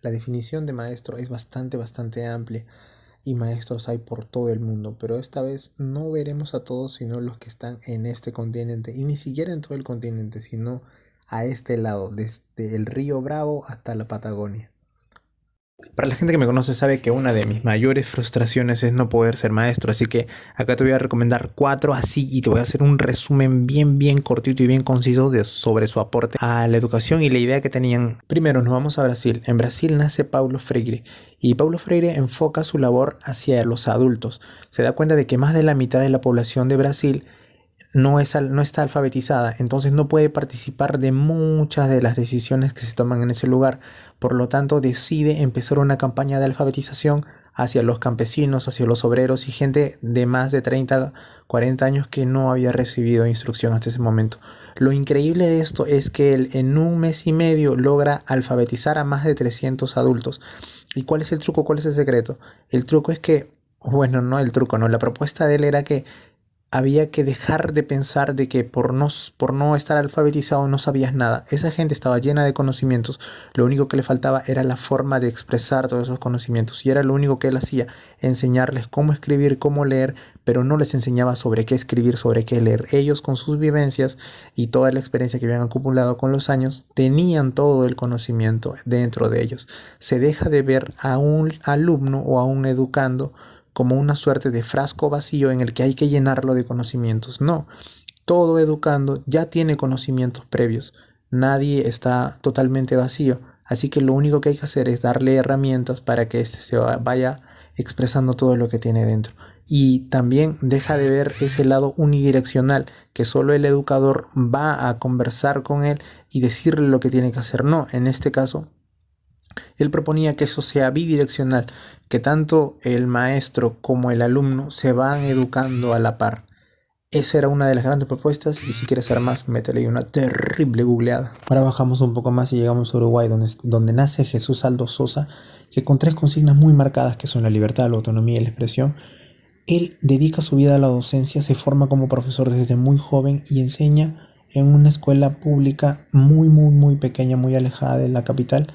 la definición de maestro es bastante amplia y maestros hay por todo el mundo, pero esta vez no veremos a todos sino los que están en este continente y ni siquiera en todo el continente, sino a este lado, desde el río Bravo hasta la Patagonia. Para la gente que me conoce sabe que una de mis mayores frustraciones es no poder ser maestro, así que acá te voy a recomendar cuatro así y te voy a hacer un resumen bien cortito y bien conciso sobre su aporte a la educación y la idea que tenían. Primero nos vamos a Brasil. En Brasil nace Paulo Freire y Paulo Freire enfoca su labor hacia los adultos. Se da cuenta de que más de la mitad de la población de Brasil no está alfabetizada, entonces no puede participar de muchas de las decisiones que se toman en ese lugar. Por lo tanto, decide empezar una campaña de alfabetización hacia los campesinos, hacia los obreros y gente de más de 30, 40 años que no había recibido instrucción hasta ese momento. Lo increíble de esto es que él en un mes y medio logra alfabetizar a más de 300 adultos. ¿Y cuál es el truco? ¿Cuál es el secreto? El truco es que, bueno, no el truco, no, la propuesta de él era que había que dejar de pensar de que por no estar alfabetizado no sabías nada. Esa gente estaba llena de conocimientos. Lo único que le faltaba era la forma de expresar todos esos conocimientos. Y era lo único que él hacía, enseñarles cómo escribir, cómo leer, pero no les enseñaba sobre qué escribir, sobre qué leer. Ellos con sus vivencias y toda la experiencia que habían acumulado con los años, tenían todo el conocimiento dentro de ellos. Se deja de ver a un alumno o a un educando como una suerte de frasco vacío en el que hay que llenarlo de conocimientos. No, todo educando ya tiene conocimientos previos. Nadie está totalmente vacío. Así que lo único que hay que hacer es darle herramientas para que éste vaya expresando todo lo que tiene dentro. Y también deja de ver ese lado unidireccional, que solo el educador va a conversar con él y decirle lo que tiene que hacer. No, en este caso él proponía que eso sea bidireccional, que tanto el maestro como el alumno se van educando a la par. Esa era una de las grandes propuestas y si quieres saber más, métele ahí una terrible googleada. Ahora bajamos un poco más y llegamos a Uruguay, donde nace Jesús Aldo Sosa, que con tres consignas muy marcadas que son la libertad, la autonomía y la expresión, él dedica su vida a la docencia, se forma como profesor desde muy joven y enseña en una escuela pública muy pequeña, muy alejada de la capital,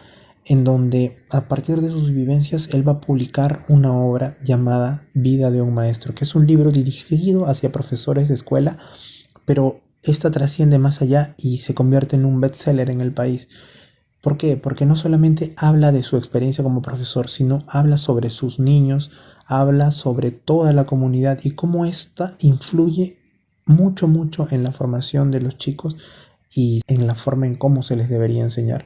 en donde a partir de sus vivencias él va a publicar una obra llamada Vida de un Maestro, que es un libro dirigido hacia profesores de escuela, pero esta trasciende más allá y se convierte en un bestseller en el país. ¿Por qué? Porque no solamente habla de su experiencia como profesor, sino habla sobre sus niños, habla sobre toda la comunidad y cómo ésta influye mucho en la formación de los chicos y en la forma en cómo se les debería enseñar.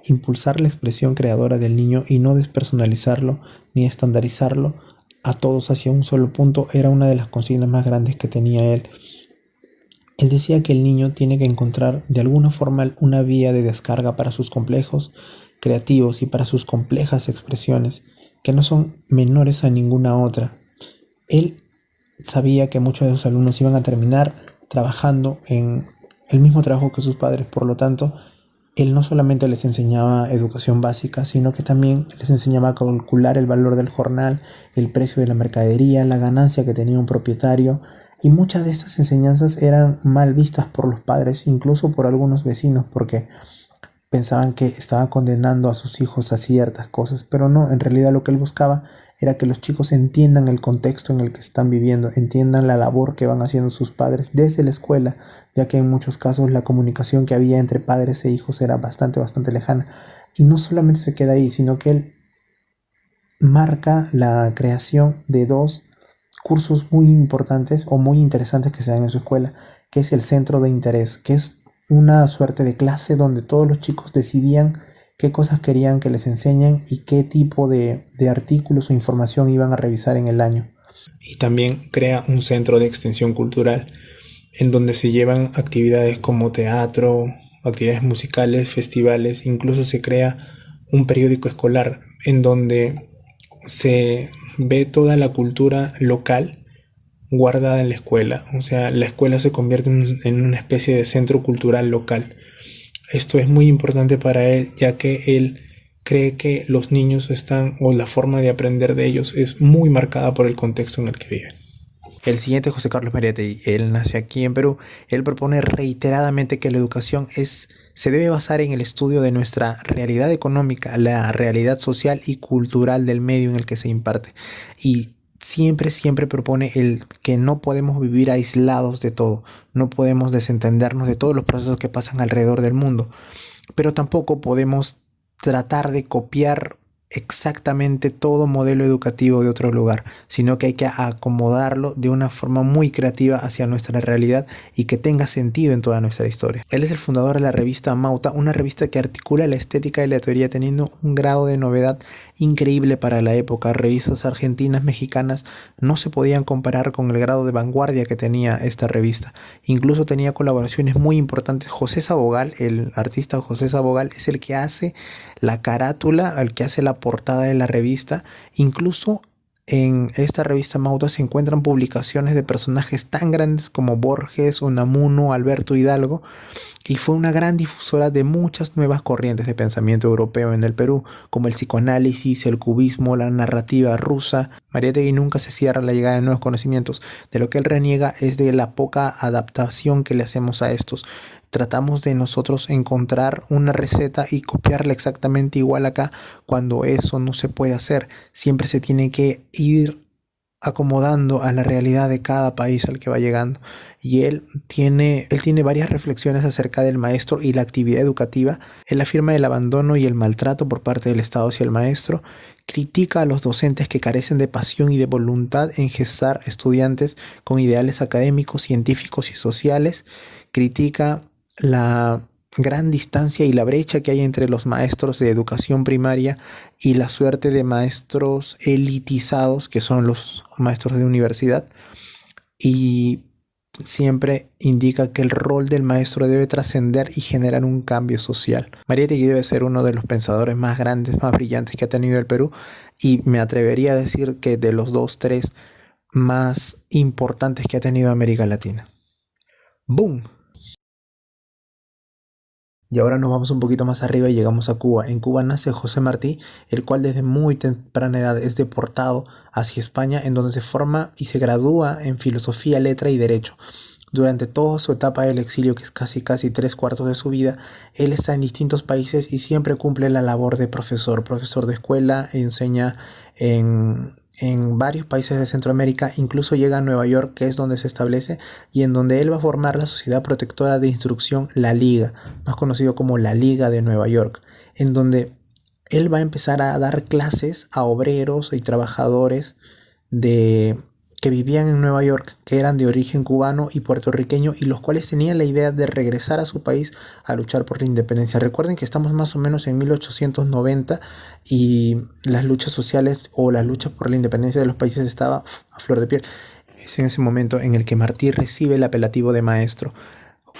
Impulsar la expresión creadora del niño y no despersonalizarlo ni estandarizarlo a todos hacia un solo punto era una de las consignas más grandes que tenía él. Él decía que el niño tiene que encontrar de alguna forma una vía de descarga para sus complejos creativos y para sus complejas expresiones, que no son menores a ninguna otra. Él sabía que muchos de sus alumnos iban a terminar trabajando en el mismo trabajo que sus padres, por lo tanto, él no solamente les enseñaba educación básica, sino que también les enseñaba a calcular el valor del jornal, el precio de la mercadería, la ganancia que tenía un propietario, y muchas de estas enseñanzas eran mal vistas por los padres, incluso por algunos vecinos, porque pensaban que estaba condenando a sus hijos a ciertas cosas, pero no, en realidad lo que él buscaba era que los chicos entiendan el contexto en el que están viviendo, entiendan la labor que van haciendo sus padres desde la escuela, ya que en muchos casos la comunicación que había entre padres e hijos era bastante lejana. Y no solamente se queda ahí, sino que él marca la creación de dos cursos muy importantes o muy interesantes que se dan en su escuela, que es el centro de interés, que es una suerte de clase donde todos los chicos decidían qué cosas querían que les enseñen y qué tipo de artículos o información iban a revisar en el año. Y también crea un centro de extensión cultural en donde se llevan actividades como teatro, actividades musicales, festivales, incluso se crea un periódico escolar en donde se ve toda la cultura local guardada en la escuela. O sea, la escuela se convierte en una especie de centro cultural local. Esto es muy importante para él, ya que él cree que los niños están, o la forma de aprender de ellos es muy marcada por el contexto en el que viven. El siguiente es José Carlos Mariátegui. Él nace aquí en Perú. Él propone reiteradamente que la educación se debe basar en el estudio de nuestra realidad económica, la realidad social y cultural del medio en el que se imparte. Y siempre propone el que no podemos vivir aislados de todo, no podemos desentendernos de todos los procesos que pasan alrededor del mundo, pero tampoco podemos tratar de copiar exactamente todo modelo educativo de otro lugar, sino que hay que acomodarlo de una forma muy creativa hacia nuestra realidad y que tenga sentido en toda nuestra historia. Él es el fundador de la revista Mauta, una revista que articula la estética y la teoría teniendo un grado de novedad increíble para la época. Revistas argentinas, mexicanas no se podían comparar con el grado de vanguardia que tenía esta revista. Incluso tenía colaboraciones muy importantes. José Sabogal, el artista José Sabogal, es el que hace la carátula, el que hace la portada de la revista. Incluso en esta revista Mauta se encuentran publicaciones de personajes tan grandes como Borges, Unamuno, Alberto Hidalgo, y fue una gran difusora de muchas nuevas corrientes de pensamiento europeo en el Perú, como el psicoanálisis, el cubismo, la narrativa rusa. Mariátegui nunca se cierra a la llegada de nuevos conocimientos. De lo que él reniega es de la poca adaptación que le hacemos a estos. Tratamos de nosotros encontrar una receta y copiarla exactamente igual acá, cuando eso no se puede hacer. Siempre se tiene que ir acomodando a la realidad de cada país al que va llegando. Y él tiene varias reflexiones acerca del maestro y la actividad educativa. Él afirma el abandono y el maltrato por parte del Estado hacia el maestro. Critica a los docentes que carecen de pasión y de voluntad en gestar estudiantes con ideales académicos, científicos y sociales. Critica la gran distancia y la brecha que hay entre los maestros de educación primaria y la suerte de maestros elitizados, que son los maestros de universidad, y siempre indica que el rol del maestro debe trascender y generar un cambio social. Mariátegui debe ser uno de los pensadores más grandes, más brillantes que ha tenido el Perú, y me atrevería a decir que de los 2, 3 más importantes que ha tenido América Latina. ¡Boom! Y ahora nos vamos un poquito más arriba y llegamos a Cuba. En Cuba nace José Martí, el cual desde muy temprana edad es deportado hacia España, en donde se forma y se gradúa en filosofía, letra y derecho. Durante toda su etapa del exilio, que es casi 3/4 de su vida, él está en distintos países y siempre cumple la labor de profesor de escuela, enseña en varios países de Centroamérica, incluso llega a Nueva York, que es donde se establece y en donde él va a formar la Sociedad Protectora de Instrucción, la Liga, más conocido como la Liga de Nueva York, en donde él va a empezar a dar clases a obreros y trabajadores de que vivían en Nueva York, que eran de origen cubano y puertorriqueño, y los cuales tenían la idea de regresar a su país a luchar por la independencia. Recuerden que estamos más o menos en 1890 y las luchas sociales o las luchas por la independencia de los países estaba a flor de piel. Es en ese momento en el que Martí recibe el apelativo de maestro.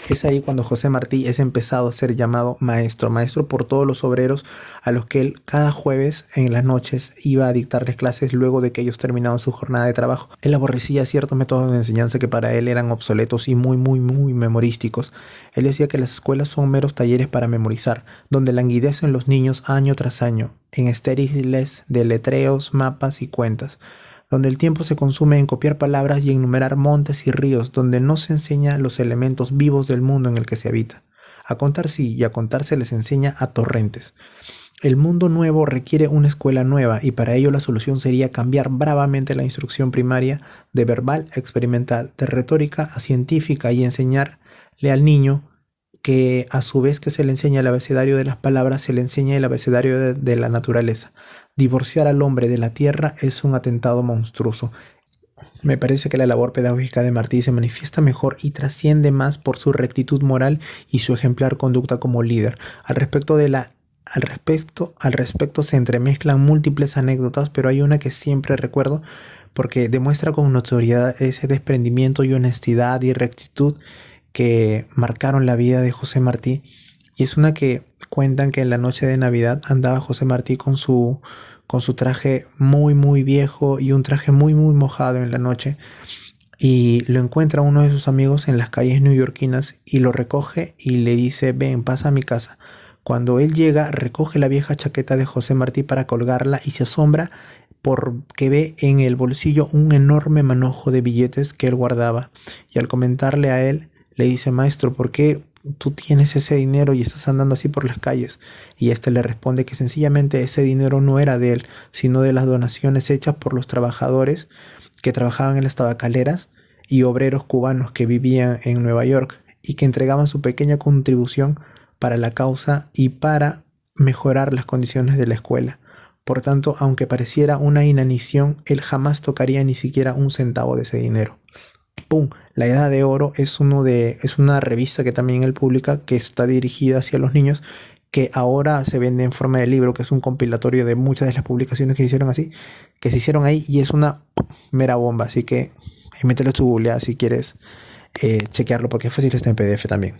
Es ahí cuando José Martí es empezado a ser llamado maestro por todos los obreros a los que él cada jueves en las noches iba a dictarles clases luego de que ellos terminaban su jornada de trabajo. Él aborrecía ciertos métodos de enseñanza que para él eran obsoletos y muy memorísticos. Él decía que las escuelas son meros talleres para memorizar, donde languidecen los niños año tras año, en estériles deletreos, mapas y cuentas, donde el tiempo se consume en copiar palabras y enumerar montes y ríos, donde no se enseña los elementos vivos del mundo en el que se habita. A contar sí, y a contar se les enseña a torrentes. El mundo nuevo requiere una escuela nueva y para ello la solución sería cambiar bravamente la instrucción primaria de verbal a experimental, de retórica a científica y enseñarle al niño que a su vez que se le enseña el abecedario de las palabras, se le enseña el abecedario de la naturaleza. Divorciar al hombre de la tierra es un atentado monstruoso. Me parece que la labor pedagógica de Martí se manifiesta mejor y trasciende más por su rectitud moral y su ejemplar conducta como líder. Al respecto se entremezclan múltiples anécdotas, pero hay una que siempre recuerdo porque demuestra con notoriedad ese desprendimiento y honestidad y rectitud que marcaron la vida de José Martí. Y es una que cuentan que en la noche de Navidad andaba José Martí con su traje muy viejo y un traje muy mojado en la noche, y lo encuentra uno de sus amigos en las calles neoyorquinas y lo recoge y le dice: ven, pasa a mi casa. Cuando él llega, recoge la vieja chaqueta de José Martí para colgarla y se asombra porque ve en el bolsillo un enorme manojo de billetes que él guardaba. Y al comentarle a él, le dice: maestro, ¿por qué tú tienes ese dinero y estás andando así por las calles? Y este le responde que sencillamente ese dinero no era de él, sino de las donaciones hechas por los trabajadores que trabajaban en las tabacaleras y obreros cubanos que vivían en Nueva York y que entregaban su pequeña contribución para la causa y para mejorar las condiciones de la escuela. Por tanto, aunque pareciera una inanición, él jamás tocaría ni siquiera un centavo de ese dinero. ¡Pum! La Edad de Oro es una revista que también él publica, que está dirigida hacia los niños, que ahora se vende en forma de libro, que es un compilatorio de muchas de las publicaciones que se hicieron así, que se hicieron ahí, y es una mera bomba. Así que mételo a tu googleada si quieres chequearlo, porque es fácil, está en PDF también.